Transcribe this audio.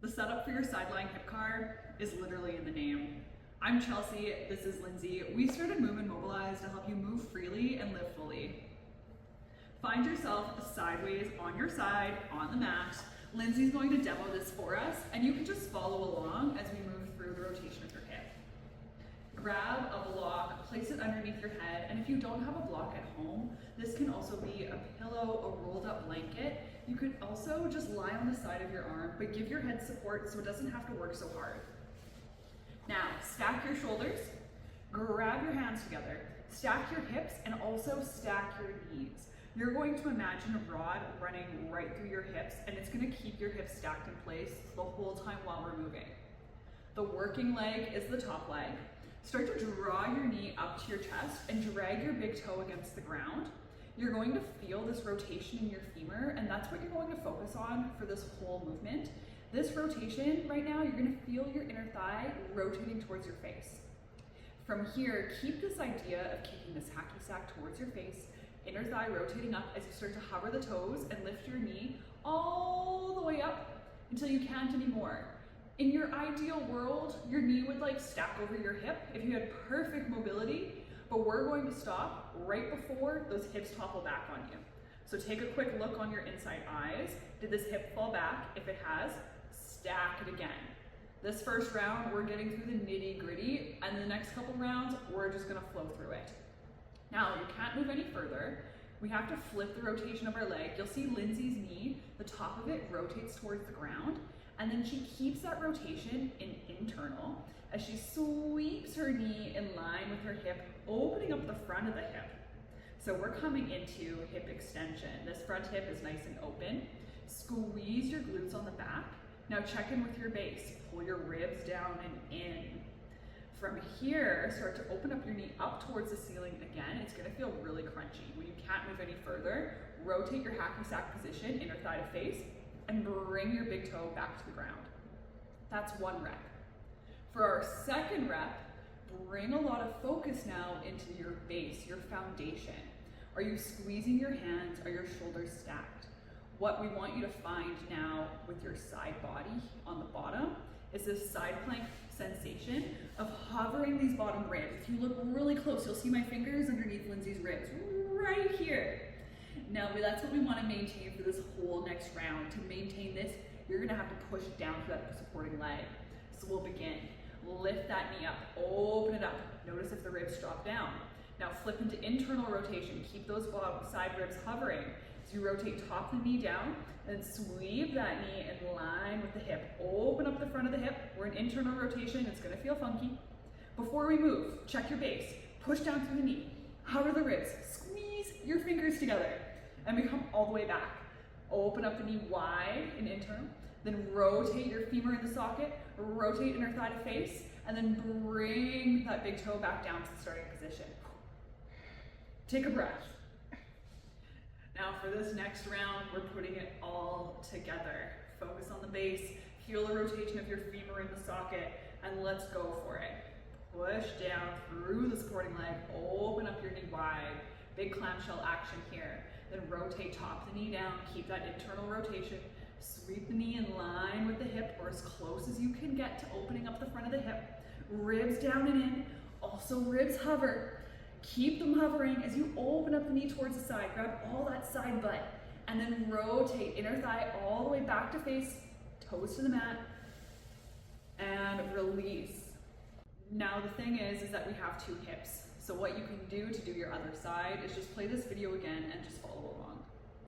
The setup for your sideline hip card is literally in the name. I'm Chelsea, this is Lindsay. We started Move and Mobilize to help you move freely and live fully. Find yourself sideways on your side, on the mat. Lindsay's going to demo this for us, and you can just follow along as we move through the rotation of your hip. Grab a block, place it underneath your head, and if you don't have a block at home, this can also be a pillow, a rolled up blanket. You could also just lie on the side of your arm, but give your head support so it doesn't have to work so hard. Now, stack your shoulders, grab your hands together, stack your hips, and also stack your knees. You're going to imagine a rod running right through your hips, and it's going to keep your hips stacked in place the whole time while we're moving. The working leg is the top leg. Start to draw your knee up to your chest and drag your big toe against the ground. You're going to feel this rotation in your femur, and that's what you're going to focus on for this whole movement. This rotation right now, you're going to feel your inner thigh rotating towards your face. From here, keep this idea of kicking this hacky sack towards your face, inner thigh rotating up as you start to hover the toes and lift your knee all the way up until you can't anymore. In your ideal world, your knee would stack over your hip if you had perfect mobility, but we're going to stop right before those hips topple back on you. So take a quick look on your inside eyes. Did this hip fall back? If it has, stack it again. This first round, we're getting through the nitty gritty, and the next couple rounds, we're just gonna flow through it. Now, you can't move any further. We have to flip the rotation of our leg. You'll see Lindsay's knee, the top of it rotates towards the ground, and then she keeps that rotation in internal as she sweeps her knee in line with her hip, opening up the front of the hip. So we're coming into hip extension. This front hip is nice and open. Squeeze your glutes on the back. Now check in with your base. Pull your ribs down and in. From here, start to open up your knee up towards the ceiling again. It's gonna feel really crunchy. When you can't move any further, rotate your hacky sack position, inner thigh to face, and bring your big toe back to the ground. That's one rep. For our second rep, bring a lot of focus now into your base, your foundation. Are you squeezing your hands? Are your shoulders stacked? What we want you to find now with your side body on the bottom is this side plank sensation of hovering these bottom ribs. If you look really close, you'll see my fingers underneath Lindsay's ribs, right here. Now, that's what we want to maintain for this whole next round. To maintain this, you're gonna have to push down to that supporting leg. So we'll begin. Lift that knee up, open it up. Notice if the ribs drop down. Now flip into internal rotation. Keep those side ribs hovering. So you rotate top of the knee down and sweep that knee in line with the hip. Open up the front of the hip. We're in internal rotation. It's gonna feel funky. Before we move, check your base. Push down through the knee. Hover the ribs. Squeeze your fingers together. And we come all the way back. Open up the knee wide and internal. Then rotate your femur in the socket. Rotate inner thigh to face. And then bring that big toe back down to the starting position. Take a breath. Now for this next round, we're putting it all together. Focus on the base, feel the rotation of your femur in the socket, and let's go for it. Push down through the supporting leg, open up your knee wide. Big clamshell action here. Then rotate top of the knee down, keep that internal rotation. Sweep the knee in line with the hip or as close as you can get to opening up the front of the hip. Ribs down and in, also ribs hover. Keep them hovering as you open up the knee towards the side. Grab all that side butt and then rotate inner thigh all the way back to face, toes to the mat, and release. Now the thing is that we have two hips. So what you can do to do your other side is just play this video again and just follow along.